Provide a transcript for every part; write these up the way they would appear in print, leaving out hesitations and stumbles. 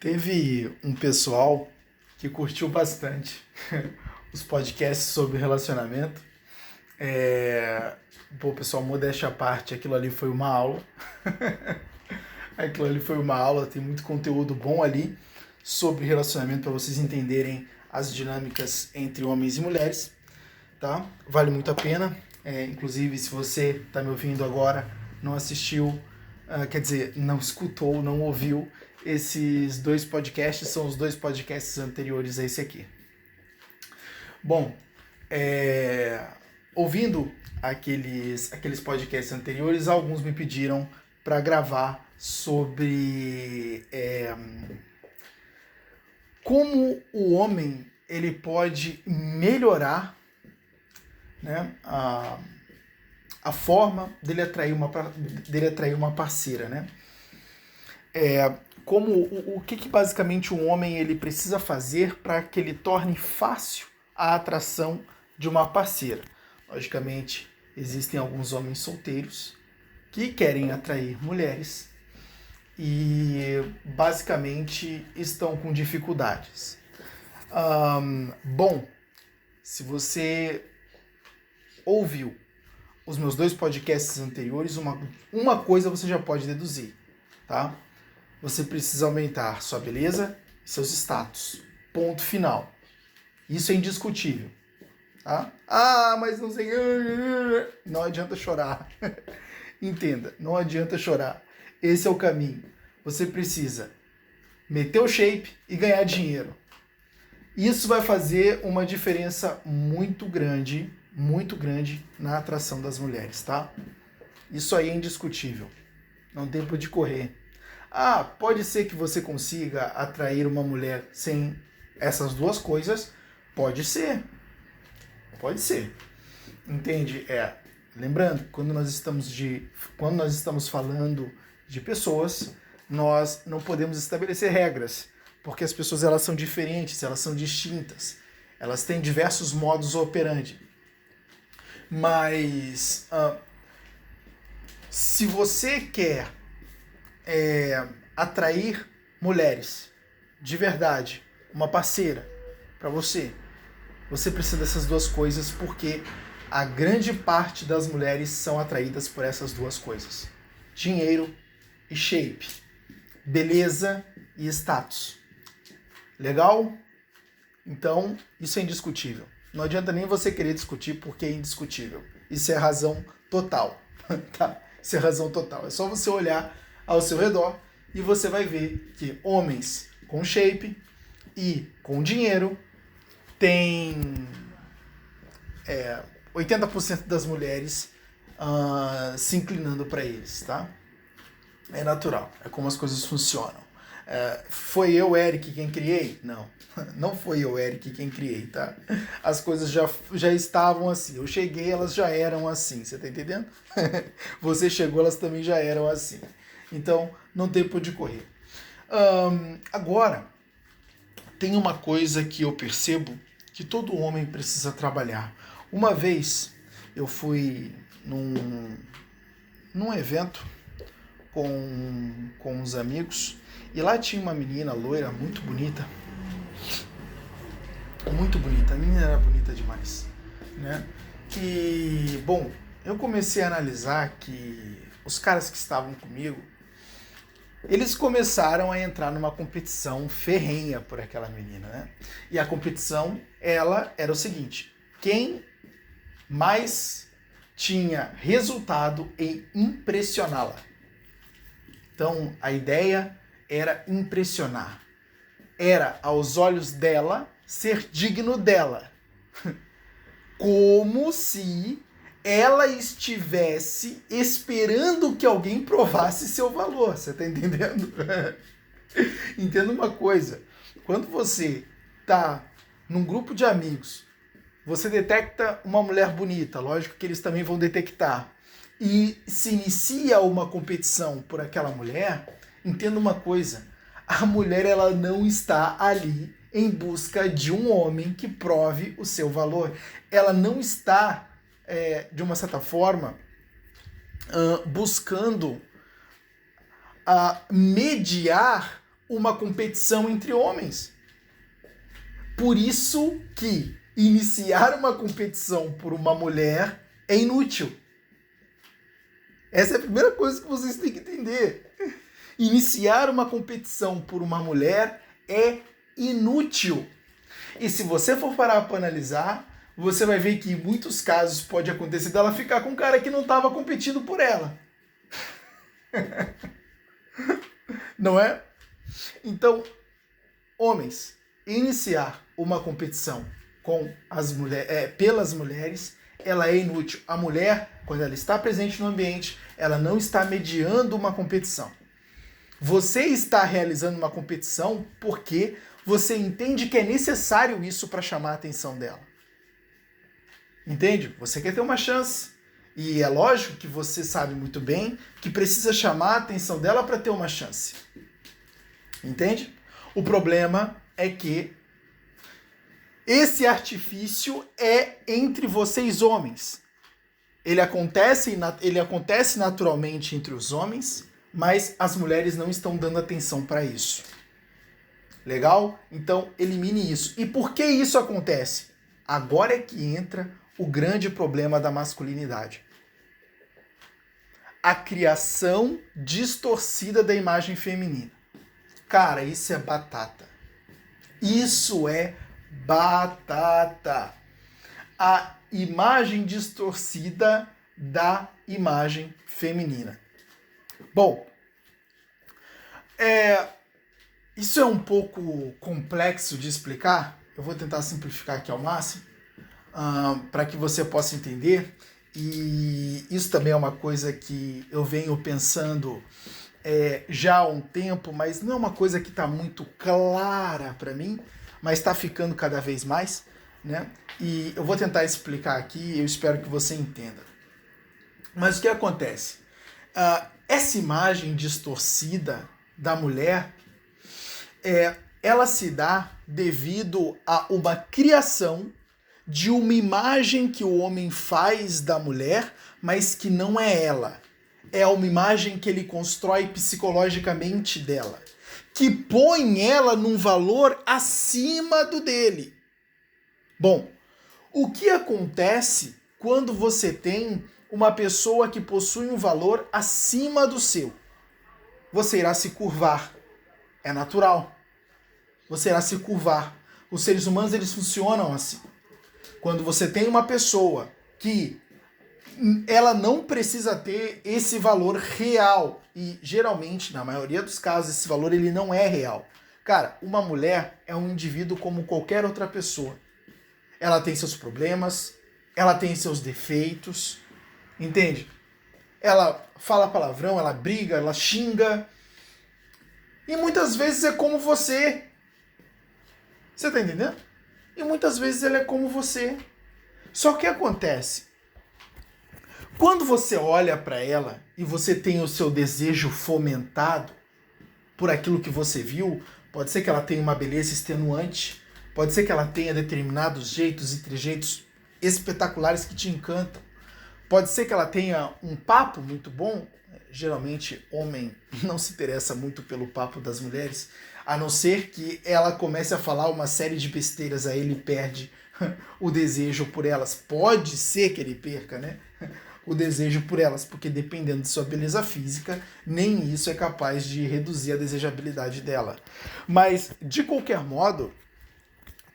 Teve um pessoal que curtiu bastante os podcasts sobre relacionamento. Pô, pessoal, modéstia à parte, aquilo ali foi uma aula. Aquilo ali foi uma aula, tem muito conteúdo bom ali sobre relacionamento para vocês entenderem as dinâmicas entre homens e mulheres, tá? Vale muito a pena. Inclusive, se você está me ouvindo agora, não assistiu, quer dizer, não escutou, não ouviu, esses dois podcasts são os dois podcasts anteriores a esse aqui. Bom, ouvindo aqueles podcasts anteriores, alguns me pediram para gravar sobre como o homem ele pode melhorar, né, a forma dele atrair uma parceira, né? O que basicamente um homem ele precisa fazer para que ele torne fácil a atração de uma parceira. Logicamente, existem alguns homens solteiros que querem atrair mulheres e basicamente estão com dificuldades. Bom, se você ouviu os meus dois podcasts anteriores, uma coisa você já pode deduzir, tá? Você precisa aumentar sua beleza e seus status. Ponto final. Isso é indiscutível. Tá? Mas não sei. Não adianta chorar. Entenda, não adianta chorar. Esse é o caminho. Você precisa meter o shape e ganhar dinheiro. Isso vai fazer uma diferença muito grande na atração das mulheres, tá? Isso aí é indiscutível. Não tem por de correr. Pode ser que você consiga atrair uma mulher sem essas duas coisas? Pode ser. Pode ser. Entende? Lembrando, quando nós estamos falando de pessoas, nós não podemos estabelecer regras, porque as pessoas elas são diferentes, elas são distintas, elas têm diversos modus operandi. Mas se você quer atrair mulheres de verdade, uma parceira para você precisa dessas duas coisas, porque a grande parte das mulheres são atraídas por essas duas coisas: dinheiro e shape, beleza e status. Legal? Então, isso é indiscutível. Não adianta nem você querer discutir porque é indiscutível. Isso é razão total. Tá? Isso é razão total. É só você olhar ao seu redor e você vai ver que homens com shape e com dinheiro tem 80% das mulheres se inclinando para eles, tá? É natural, é como as coisas funcionam. Foi eu, Eric, quem criei? Não, não foi eu, Eric, quem criei, tá? As coisas já estavam assim. Eu cheguei, elas já eram assim, você tá entendendo? Você chegou, elas também já eram assim. Então, não tem por de correr. Agora, tem uma coisa que eu percebo que todo homem precisa trabalhar. Uma vez eu fui num evento com uns amigos e lá tinha uma menina loira muito bonita. Muito bonita, a menina era bonita demais, né? E, bom, eu comecei a analisar que os caras que estavam comigo, eles começaram a entrar numa competição ferrenha por aquela menina, né? E a competição, ela era o seguinte: quem mais tinha resultado em impressioná-la. Então, a ideia era impressionar. Era, aos olhos dela, ser digno dela. Como se ela estivesse esperando que alguém provasse seu valor. Você tá entendendo? Entenda uma coisa. Quando você tá num grupo de amigos, você detecta uma mulher bonita, lógico que eles também vão detectar, e se inicia uma competição por aquela mulher, entenda uma coisa: a mulher ela não está ali em busca de um homem que prove o seu valor. Ela não está, de uma certa forma, buscando mediar uma competição entre homens. Por isso que iniciar uma competição por uma mulher é inútil. Essa é a primeira coisa que vocês têm que entender. Iniciar uma competição por uma mulher é inútil. E se você for parar para analisar, você vai ver que em muitos casos pode acontecer dela ficar com um cara que não estava competindo por ela. Não é? Então, homens, iniciar uma competição com as pelas mulheres, ela é inútil. A mulher, quando ela está presente no ambiente, ela não está mediando uma competição. Você está realizando uma competição porque você entende que é necessário isso para chamar a atenção dela. Entende? Você quer ter uma chance. E é lógico que você sabe muito bem que precisa chamar a atenção dela para ter uma chance. Entende? O problema é que esse artifício é entre vocês homens. Ele acontece naturalmente entre os homens, mas as mulheres não estão dando atenção para isso. Legal? Então, elimine isso. E por que isso acontece? Agora é que entra o grande problema da masculinidade. A criação distorcida da imagem feminina. Cara, isso é batata. Isso é batata. A imagem distorcida da imagem feminina. Bom, isso é um pouco complexo de explicar. Eu vou tentar simplificar aqui ao máximo, para que você possa entender. E isso também é uma coisa que eu venho pensando já há um tempo, mas não é uma coisa que está muito clara para mim, mas está ficando cada vez mais, né? E eu vou tentar explicar aqui e eu espero que você entenda. Mas o que acontece? Essa imagem distorcida da mulher, ela se dá devido a uma criação de uma imagem que o homem faz da mulher, mas que não é ela. É uma imagem que ele constrói psicologicamente dela, que põe ela num valor acima do dele. Bom, o que acontece quando você tem uma pessoa que possui um valor acima do seu? Você irá se curvar. É natural. Você irá se curvar. Os seres humanos, eles funcionam assim. Quando você tem uma pessoa que ela não precisa ter esse valor real, e geralmente, na maioria dos casos, esse valor ele não é real. Cara, uma mulher é um indivíduo como qualquer outra pessoa. Ela tem seus problemas, ela tem seus defeitos, entende? Ela fala palavrão, ela briga, ela xinga, e muitas vezes é como você. Você tá entendendo? E muitas vezes ela é como você. Só que acontece? Quando você olha para ela e você tem o seu desejo fomentado por aquilo que você viu, pode ser que ela tenha uma beleza extenuante, pode ser que ela tenha determinados jeitos e trejeitos espetaculares que te encantam, pode ser que ela tenha um papo muito bom. Geralmente, homem não se interessa muito pelo papo das mulheres, a não ser que ela comece a falar uma série de besteiras, aí ele perde o desejo por elas. Pode ser que ele perca, né? O desejo por elas, porque dependendo de sua beleza física, nem isso é capaz de reduzir a desejabilidade dela. Mas, de qualquer modo,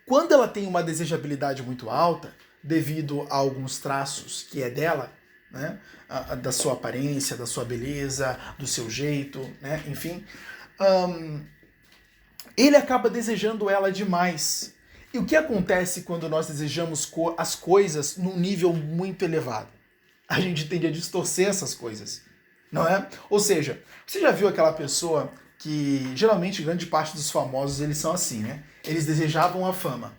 quando ela tem uma desejabilidade muito alta, devido a alguns traços que é dela, né, da sua aparência, da sua beleza, do seu jeito, né, enfim, ele acaba desejando ela demais. E o que acontece quando nós desejamos as coisas num nível muito elevado? A gente tende a distorcer essas coisas, não é? Ou seja, você já viu aquela pessoa que, geralmente, grande parte dos famosos, eles são assim, né? Eles desejavam a fama.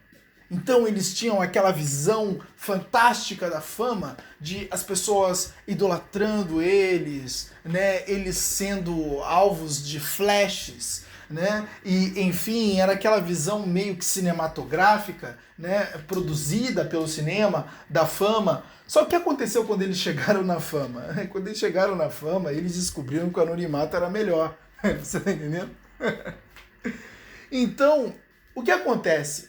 Então eles tinham aquela visão fantástica da fama, de as pessoas idolatrando eles, né? Eles sendo alvos de flashes, né? E, enfim, era aquela visão meio que cinematográfica, né? Produzida pelo cinema, da fama. Só que o que aconteceu quando eles chegaram na fama? Quando eles chegaram na fama, eles descobriram que o anonimato era melhor. Você tá entendendo? Então, o que acontece?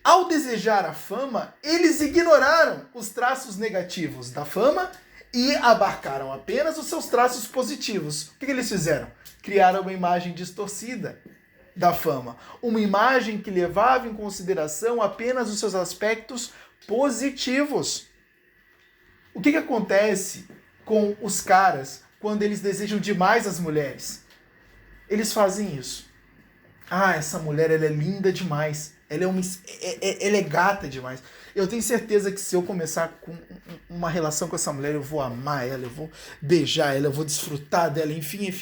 Ao desejar a fama, eles ignoraram os traços negativos da fama e abarcaram apenas os seus traços positivos. O que eles fizeram? Criaram uma imagem distorcida da fama. Uma imagem que levava em consideração apenas os seus aspectos positivos. O que acontece com os caras quando eles desejam demais as mulheres? Eles fazem isso. Ah, essa mulher, ela é linda demais. Ela é gata demais. Eu tenho certeza que se eu começar com uma relação com essa mulher, eu vou amar ela, eu vou beijar ela, eu vou desfrutar dela, enfim.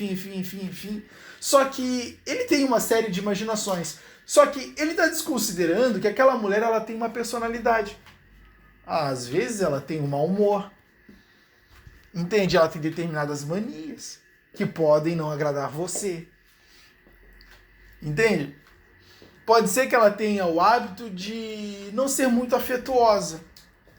Só que ele tem uma série de imaginações. Só que ele está desconsiderando que aquela mulher, ela tem uma personalidade. Às vezes ela tem um mau humor. Entende? Ela tem determinadas manias que podem não agradar você. Entende? Pode ser que ela tenha o hábito de não ser muito afetuosa.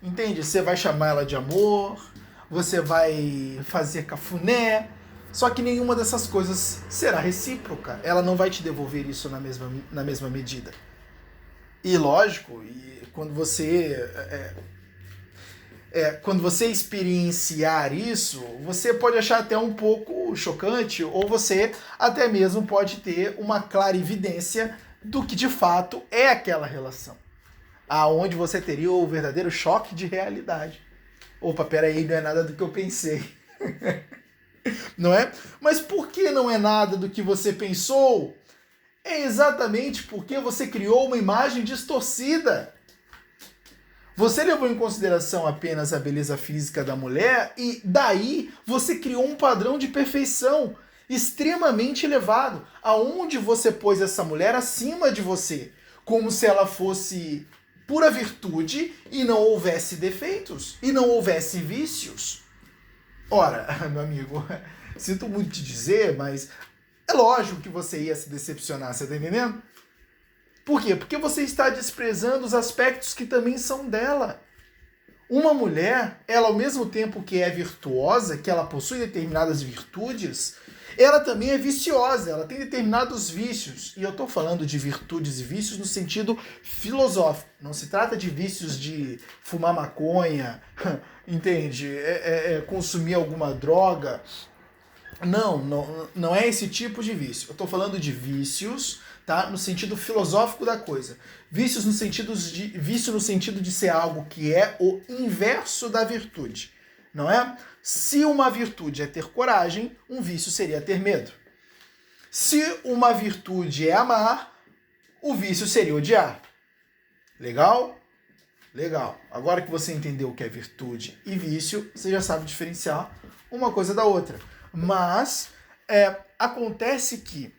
Entende? Você vai chamar ela de amor, você vai fazer cafuné, só que nenhuma dessas coisas será recíproca. Ela não vai te devolver isso na mesma medida. E lógico, quando você experienciar isso, você pode achar até um pouco chocante, ou você até mesmo pode ter uma clara evidência do que de fato é aquela relação, aonde você teria o verdadeiro choque de realidade. Opa, peraí, não é nada do que eu pensei. Não é? Mas por que não é nada do que você pensou? É exatamente porque você criou uma imagem distorcida. Você levou em consideração apenas a beleza física da mulher e daí você criou um padrão de perfeição extremamente elevado, aonde você pôs essa mulher acima de você, como se ela fosse pura virtude e não houvesse defeitos, e não houvesse vícios. Ora, meu amigo, sinto muito te dizer, mas é lógico que você ia se decepcionar, você tá entendendo? Por quê? Porque você está desprezando os aspectos que também são dela. Uma mulher, ela ao mesmo tempo que é virtuosa, que ela possui determinadas virtudes, ela também é viciosa, ela tem determinados vícios. E eu estou falando de virtudes e vícios no sentido filosófico. Não se trata de vícios de fumar maconha, entende? Consumir alguma droga. Não é esse tipo de vício. Eu estou falando de vícios, tá? No sentido filosófico da coisa. Vício no sentido de ser algo que é o inverso da virtude. Não é? Se uma virtude é ter coragem, um vício seria ter medo. Se uma virtude é amar, o vício seria odiar. Legal? Legal. Agora que você entendeu o que é virtude e vício, você já sabe diferenciar uma coisa da outra. Mas acontece que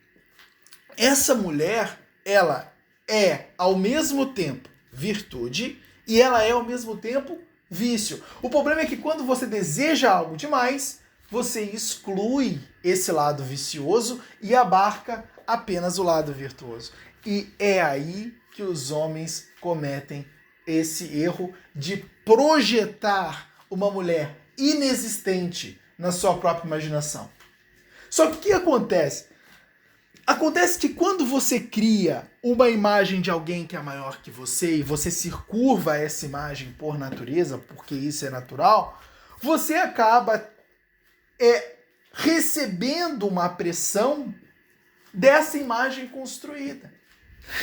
essa mulher, ela é ao mesmo tempo virtude e ela é ao mesmo tempo vício. O problema é que quando você deseja algo demais, você exclui esse lado vicioso e abarca apenas o lado virtuoso. E é aí que os homens cometem esse erro de projetar uma mulher inexistente na sua própria imaginação. Só que o que acontece? Acontece que quando você cria uma imagem de alguém que é maior que você e você se curva a essa imagem por natureza, porque isso é natural, você acaba recebendo uma pressão dessa imagem construída.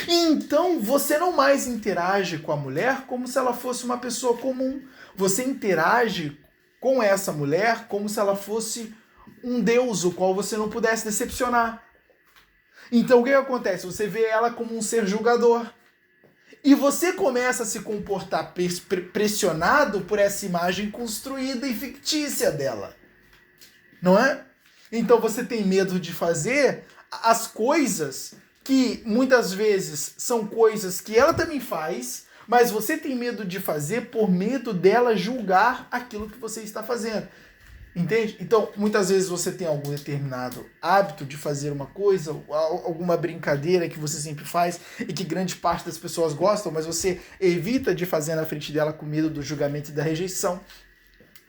Então você não mais interage com a mulher como se ela fosse uma pessoa comum. Você interage com essa mulher como se ela fosse um deus, o qual você não pudesse decepcionar. Então o que acontece? Você vê ela como um ser julgador. E você começa a se comportar pressionado por essa imagem construída e fictícia dela. Não é? Então você tem medo de fazer as coisas que muitas vezes são coisas que ela também faz, mas você tem medo de fazer por medo dela julgar aquilo que você está fazendo. Entende? Então, muitas vezes você tem algum determinado hábito de fazer uma coisa, alguma brincadeira que você sempre faz e que grande parte das pessoas gostam, mas você evita de fazer na frente dela com medo do julgamento e da rejeição.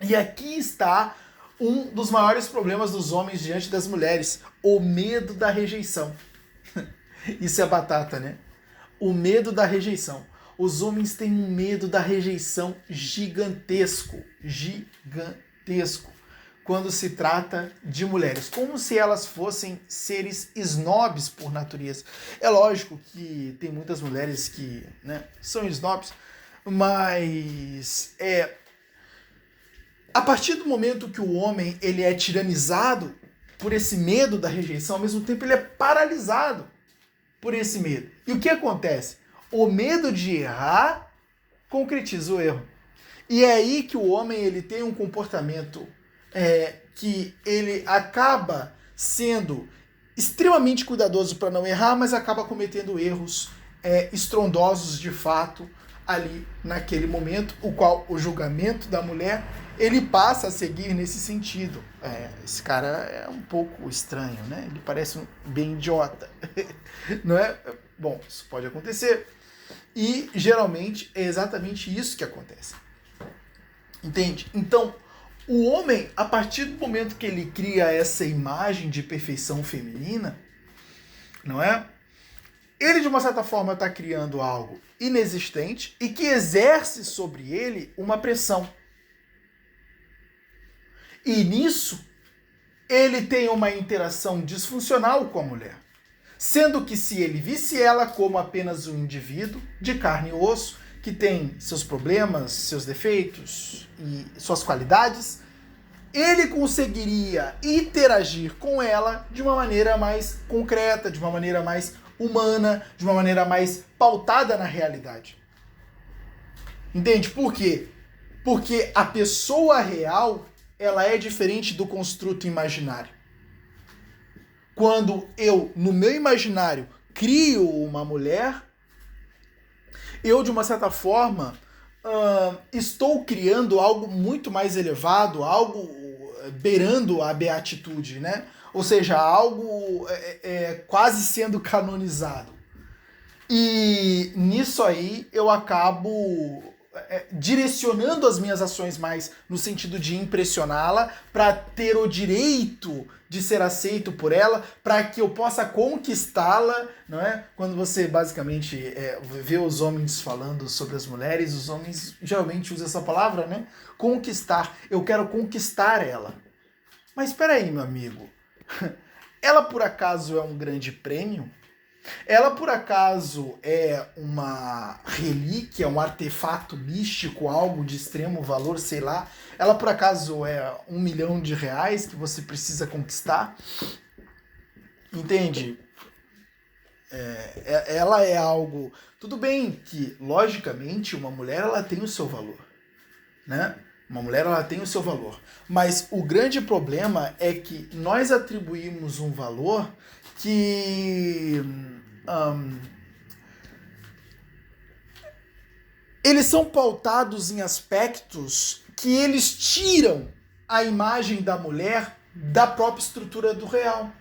E aqui está um dos maiores problemas dos homens diante das mulheres, o medo da rejeição. Isso é batata, né? O medo da rejeição. Os homens têm um medo da rejeição gigantesco. Gigantesco. Quando se trata de mulheres. Como se elas fossem seres snobs por natureza. É lógico que tem muitas mulheres que, né, são snobs, mas a partir do momento que o homem ele é tiranizado por esse medo da rejeição, ao mesmo tempo ele é paralisado por esse medo. E o que acontece? O medo de errar concretiza o erro. E é aí que o homem ele tem um comportamento que ele acaba sendo extremamente cuidadoso para não errar, mas acaba cometendo erros estrondosos de fato ali naquele momento, o qual o julgamento da mulher ele passa a seguir nesse sentido. Esse cara é um pouco estranho, né? Ele parece bem idiota, não é? Bom, isso pode acontecer. E geralmente é exatamente isso que acontece. Entende? Então, o homem, a partir do momento que ele cria essa imagem de perfeição feminina, não é? Ele, de uma certa forma, está criando algo inexistente e que exerce sobre ele uma pressão. E nisso, ele tem uma interação disfuncional com a mulher. Sendo que se ele visse ela como apenas um indivíduo de carne e osso, que tem seus problemas, seus defeitos e suas qualidades, ele conseguiria interagir com ela de uma maneira mais concreta, de uma maneira mais humana, de uma maneira mais pautada na realidade. Entende? Por quê? Porque a pessoa real, ela é diferente do construto imaginário. Quando eu, no meu imaginário, crio uma mulher, eu, de uma certa forma, estou criando algo muito mais elevado, algo beirando a beatitude, né? Ou seja, algo quase sendo canonizado. E nisso aí eu acabo direcionando as minhas ações mais no sentido de impressioná-la, para ter o direito de ser aceito por ela, para que eu possa conquistá-la, não é? Quando você basicamente vê os homens falando sobre as mulheres, os homens geralmente usam essa palavra, né? Conquistar. Eu quero conquistar ela. Mas espera aí, meu amigo. Ela por acaso é um grande prêmio? Ela por acaso é uma relíquia, um artefato místico, algo de extremo valor, sei lá? Ela por acaso é R$1 milhão que você precisa conquistar? Entende? Ela é algo... Tudo bem que, logicamente, uma mulher ela tem o seu valor, né? Uma mulher ela tem o seu valor. Mas o grande problema é que nós atribuímos um valor que eles são pautados em aspectos que eles tiram a imagem da mulher da própria estrutura do real.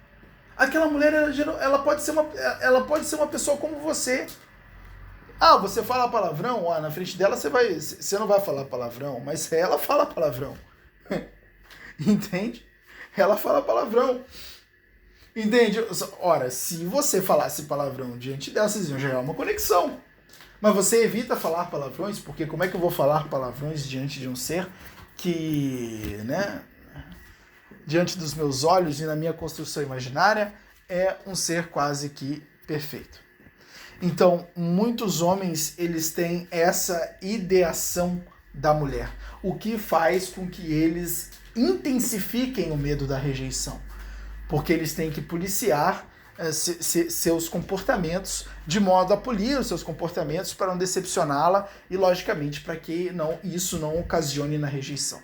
Aquela mulher ela pode ser uma pessoa como você. Você fala palavrão? Na frente dela você não vai falar palavrão, mas ela fala palavrão. Entende? Ela fala palavrão. Entende? Ora, se você falasse palavrão diante dela, vocês iam gerar uma conexão. Mas você evita falar palavrões, porque como é que eu vou falar palavrões diante de um ser que, né, diante dos meus olhos e na minha construção imaginária, é um ser quase que perfeito. Então, muitos homens, eles têm essa ideação da mulher, o que faz com que eles intensifiquem o medo da rejeição. Porque eles têm que policiar seus comportamentos de modo a polir os seus comportamentos para não decepcioná-la e, logicamente, para que isso não ocasione na rejeição.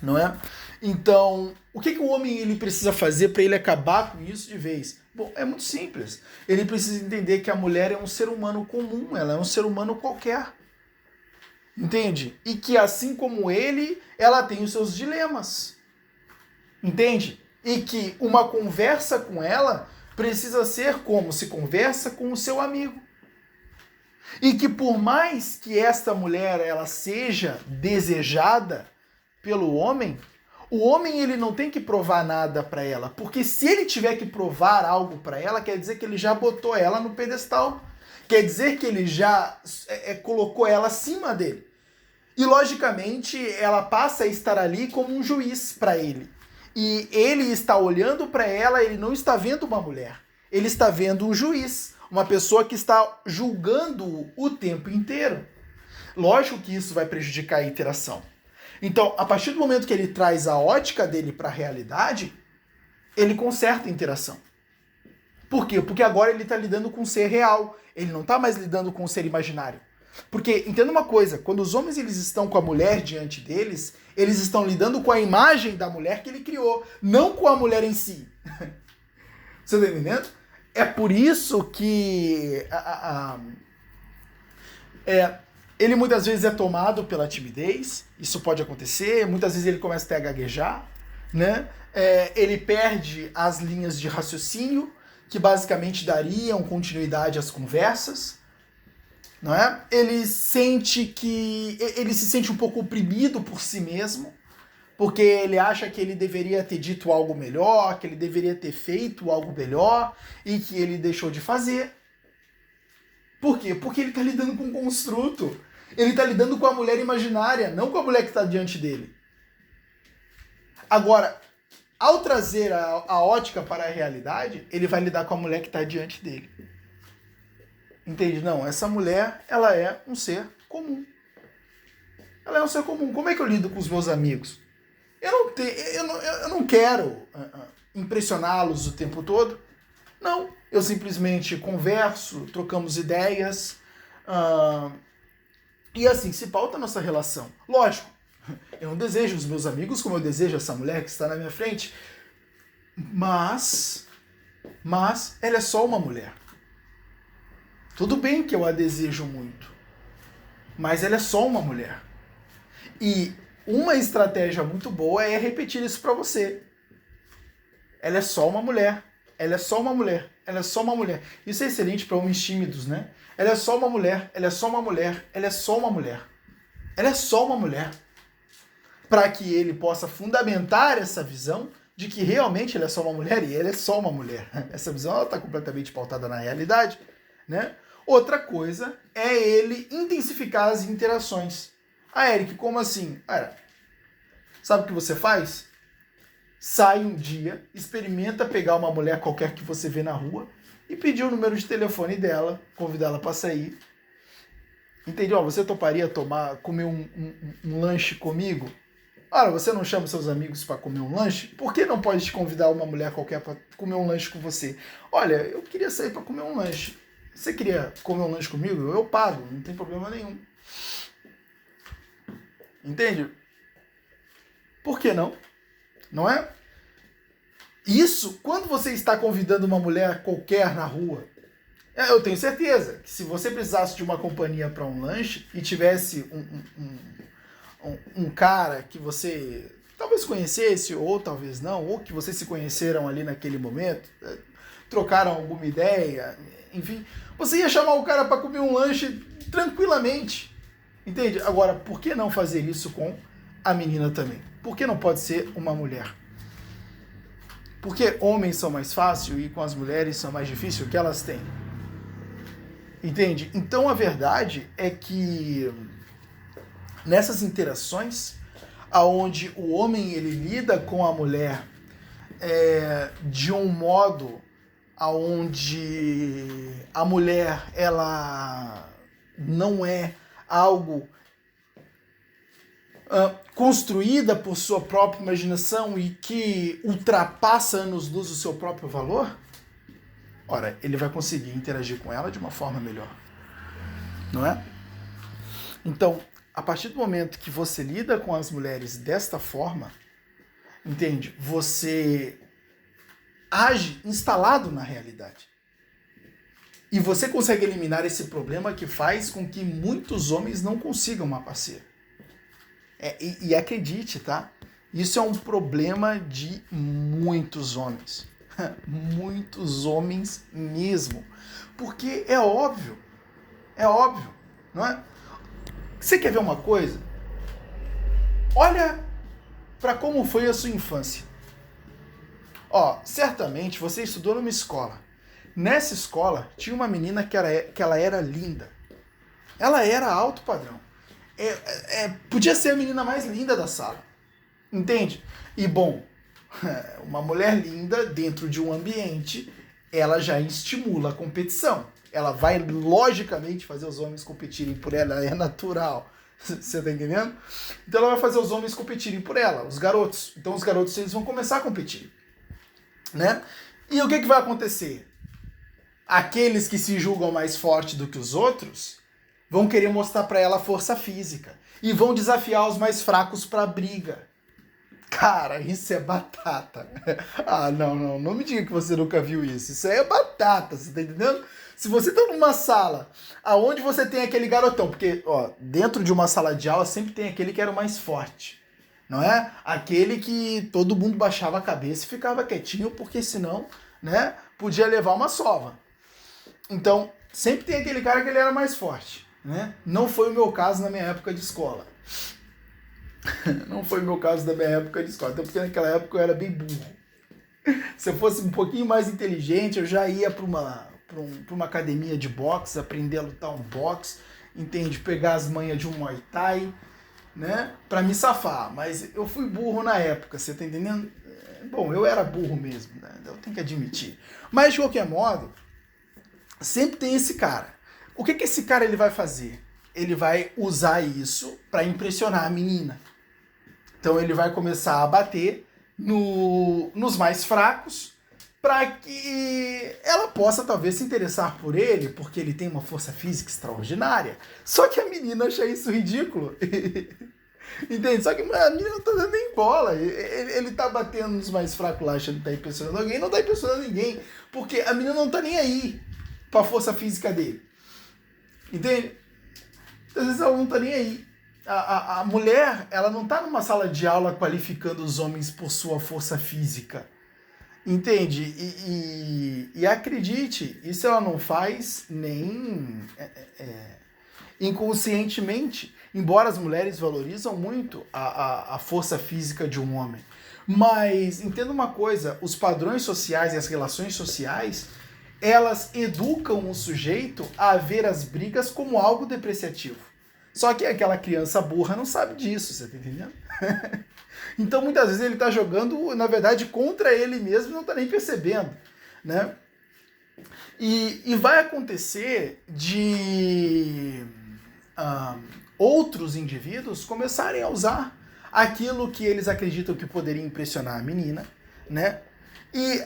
Não é? Então, o que o homem ele precisa fazer para ele acabar com isso de vez? Bom, é muito simples. Ele precisa entender que a mulher é um ser humano comum, ela é um ser humano qualquer. Entende? E que, assim como ele, ela tem os seus dilemas. Entende? E que uma conversa com ela precisa ser como se conversa com o seu amigo. E que por mais que esta mulher ela seja desejada pelo homem, O homem ele não tem que provar nada para ela, porque se ele tiver que provar algo para ela, quer dizer que ele já botou ela no pedestal. Quer dizer que ele já colocou ela acima dele. E, logicamente, ela passa a estar ali como um juiz para ele. E ele está olhando para ela, ele não está vendo uma mulher. Ele está vendo um juiz, uma pessoa que está julgando o tempo inteiro. Lógico que isso vai prejudicar a interação. Então, a partir do momento que ele traz a ótica dele para a realidade, ele conserta a interação. Por quê? Porque agora ele está lidando com um ser real. Ele não está mais lidando com um ser imaginário. Porque, entenda uma coisa, quando os homens eles estão com a mulher diante deles, eles estão lidando com a imagem da mulher que ele criou, não com a mulher em si. Você está entendendo? É por isso que ele muitas vezes é tomado pela timidez, isso pode acontecer, muitas vezes ele começa até a gaguejar, né? Ele perde as linhas de raciocínio, que basicamente dariam continuidade às conversas, não é? Ele se sente um pouco oprimido por si mesmo, porque ele acha que ele deveria ter dito algo melhor, que ele deveria ter feito algo melhor e que ele deixou de fazer. Por quê? Porque ele está lidando com um construto. Ele está lidando com a mulher imaginária, não com a mulher que está diante dele. Agora, ao trazer a ótica para a realidade, ele vai lidar com a mulher que está diante dele. Entende? Não, essa mulher, ela é um ser comum. Ela é um ser comum. Como é que eu lido com os meus amigos? Eu não quero impressioná-los o tempo todo. Não, eu simplesmente converso, trocamos ideias, e assim se pauta a nossa relação. Lógico, eu não desejo os meus amigos como eu desejo essa mulher que está na minha frente, mas ela é só uma mulher. Tudo bem que eu a desejo muito, mas ela é só uma mulher. E uma estratégia muito boa é repetir isso para você. Ela é só uma mulher. Ela é só uma mulher. Ela é só uma mulher. Isso é excelente para homens tímidos, né? Ela é só uma mulher. Ela é só uma mulher. Ela é só uma mulher. Ela é só uma mulher. Para que ele possa fundamentar essa visão de que realmente ela é só uma mulher e ela é só uma mulher. Essa visão está completamente pautada na realidade, né? Outra coisa é ele intensificar as interações. Ah, Eric, como assim? Sabe o que você faz? Sai um dia, experimenta pegar uma mulher qualquer que você vê na rua e pedir o número de telefone dela, convidá-la para sair. Entendeu? Você toparia comer um lanche comigo? Ora, você não chama seus amigos para comer um lanche? Por que não pode te convidar uma mulher qualquer para comer um lanche com você? Olha, eu queria sair para comer um lanche. Você queria comer um lanche comigo? Eu pago, não tem problema nenhum. Entende? Por que não? Não é? Isso, quando você está convidando uma mulher qualquer na rua, eu tenho certeza que se você precisasse de uma companhia para um lanche e tivesse um cara que você talvez conhecesse ou talvez não, ou que vocês se conheceram ali naquele momento, trocaram alguma ideia, enfim, você ia chamar o cara para comer um lanche tranquilamente. Entende? Agora, por que não fazer isso com a menina também? Por que não pode ser uma mulher? Porque homens são mais fáceis e com as mulheres são mais difíceis, o que elas têm. Entende? Então a verdade é que nessas interações, aonde o homem ele lida com a mulher de um modo aonde a mulher ela não é algo construída por sua própria imaginação e que ultrapassa anos-luz o seu próprio valor, ora, ele vai conseguir interagir com ela de uma forma melhor. Não é? Então, a partir do momento que você lida com as mulheres desta forma, entende? Você age instalado na realidade. E você consegue eliminar esse problema que faz com que muitos homens não consigam uma parceira. E acredite, tá? Isso é um problema de muitos homens. Muitos homens mesmo. Porque é óbvio, não é? Você quer ver uma coisa? Olha para como foi a sua infância. Ó, certamente você estudou numa escola. Nessa escola tinha uma menina que ela era linda. Ela era alto padrão. Podia ser a menina mais linda da sala. Entende? E bom, uma mulher linda dentro de um ambiente, ela já estimula a competição. Ela vai logicamente fazer os homens competirem por ela, é natural. Você tá entendendo? Então ela vai fazer os homens competirem por ela, os garotos. Então os garotos eles vão começar a competir, né? E o que vai acontecer? Aqueles que se julgam mais fortes do que os outros vão querer mostrar para ela força física e vão desafiar os mais fracos para briga. Cara, isso é batata. Ah, não me diga que você nunca viu isso. Isso aí é batata, você tá entendendo? Se você tá numa sala aonde você tem aquele garotão, porque, ó, dentro de uma sala de aula sempre tem aquele que era o mais forte, não é? Aquele que todo mundo baixava a cabeça e ficava quietinho, porque senão, né, podia levar uma sova. Então, sempre tem aquele cara que ele era mais forte, né? Não foi o meu caso na minha época de escola. Não foi o meu caso da minha época de escola, até porque naquela época eu era bem burro. Se eu fosse um pouquinho mais inteligente, eu já ia para uma academia de boxe, aprender a lutar um boxe, entende? Pegar as manhas de um Muay Thai, né? Para me safar. Mas eu fui burro na época, você tá entendendo? Bom, eu era burro mesmo, né? Eu tenho que admitir. Mas de qualquer modo, sempre tem esse cara. O que esse cara ele vai fazer? Ele vai usar isso para impressionar a menina. Então ele vai começar a bater nos mais fracos para que ela possa talvez se interessar por ele, porque ele tem uma força física extraordinária. Só que a menina acha isso ridículo. Entende? Só que a menina não tá dando nem bola. Ele tá batendo nos mais fracos lá, achando que tá impressionando alguém, não tá impressionando ninguém, porque a menina não tá nem aí pra força física dele. Entende? Às vezes ela não tá nem aí. A mulher, ela não tá numa sala de aula qualificando os homens por sua força física. Entende? E acredite, isso ela não faz nem inconscientemente. Embora as mulheres valorizam muito a força física de um homem. Mas entenda uma coisa, os padrões sociais e as relações sociais, elas educam o sujeito a ver as brigas como algo depreciativo. Só que aquela criança burra não sabe disso, você tá entendendo? Então muitas vezes ele tá jogando, na verdade, contra ele mesmo e não tá nem percebendo, né? E vai acontecer de outros indivíduos começarem a usar aquilo que eles acreditam que poderia impressionar a menina, né? E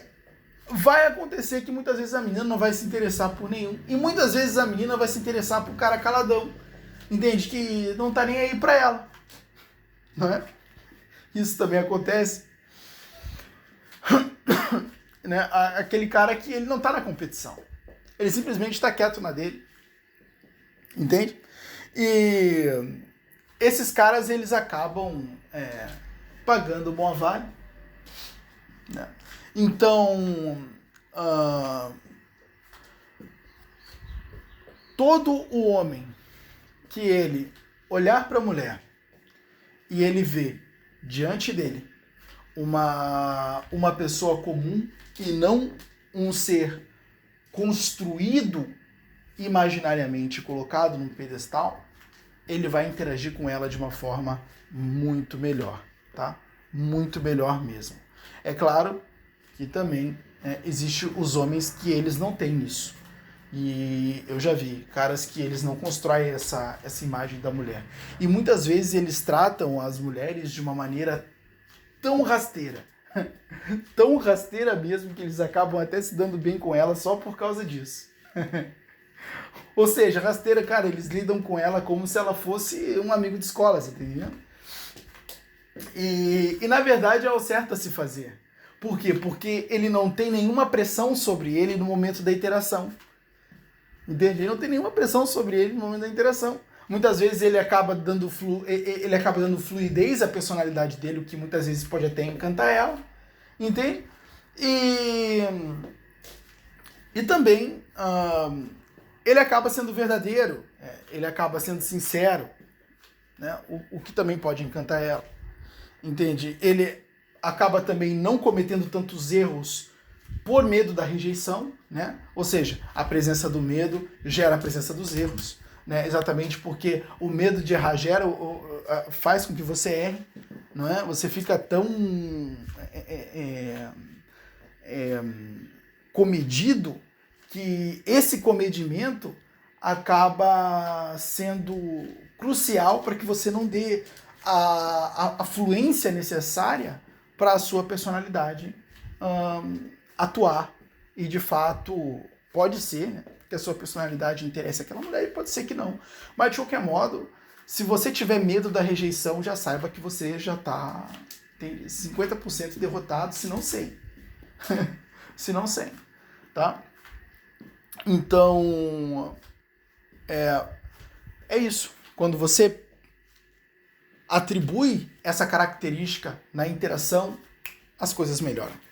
vai acontecer que muitas vezes a menina não vai se interessar por nenhum. E muitas vezes a menina vai se interessar por cara caladão. Entende? Que não tá nem aí pra ela. Não é? Isso também acontece. Né? Aquele cara que ele não tá na competição. Ele simplesmente está quieto na dele. Entende? E esses caras, eles acabam pagando bom vale. Né? Então, todo o homem que ele olhar para a mulher e ele vê diante dele uma pessoa comum e não um ser construído imaginariamente, colocado num pedestal, ele vai interagir com ela de uma forma muito melhor, tá? Muito melhor mesmo. É claro que também existe os homens que eles não têm isso. E eu já vi caras que eles não constroem essa imagem da mulher. E muitas vezes eles tratam as mulheres de uma maneira tão rasteira. Tão rasteira mesmo que eles acabam até se dando bem com ela só por causa disso. Ou seja, rasteira, cara, eles lidam com ela como se ela fosse um amigo de escola, você tá entendendo? E na verdade é o certo a se fazer. Por quê? Porque ele não tem nenhuma pressão sobre ele no momento da interação. Entende? Ele não tem nenhuma pressão sobre ele no momento da interação. Muitas vezes ele acaba dando fluidez à personalidade dele, o que muitas vezes pode até encantar ela. Entende? E também ele acaba sendo verdadeiro, ele acaba sendo sincero, né? O que também pode encantar ela. entende? Ele acaba também não cometendo tantos erros por medo da rejeição, né? Ou seja, a presença do medo gera a presença dos erros, né? Exatamente porque o medo de errar faz com que você erre, não é? Você fica tão comedido que esse comedimento acaba sendo crucial para que você não dê a fluência necessária para a sua personalidade atuar. E de fato pode ser, né, que a sua personalidade interesse aquela mulher, e pode ser que não. Mas de qualquer modo, se você tiver medo da rejeição, já saiba que você já tem 50% derrotado, se não 100. Se não 100, tá? Então, é isso. Quando você atribui essa característica na interação, as coisas melhoram.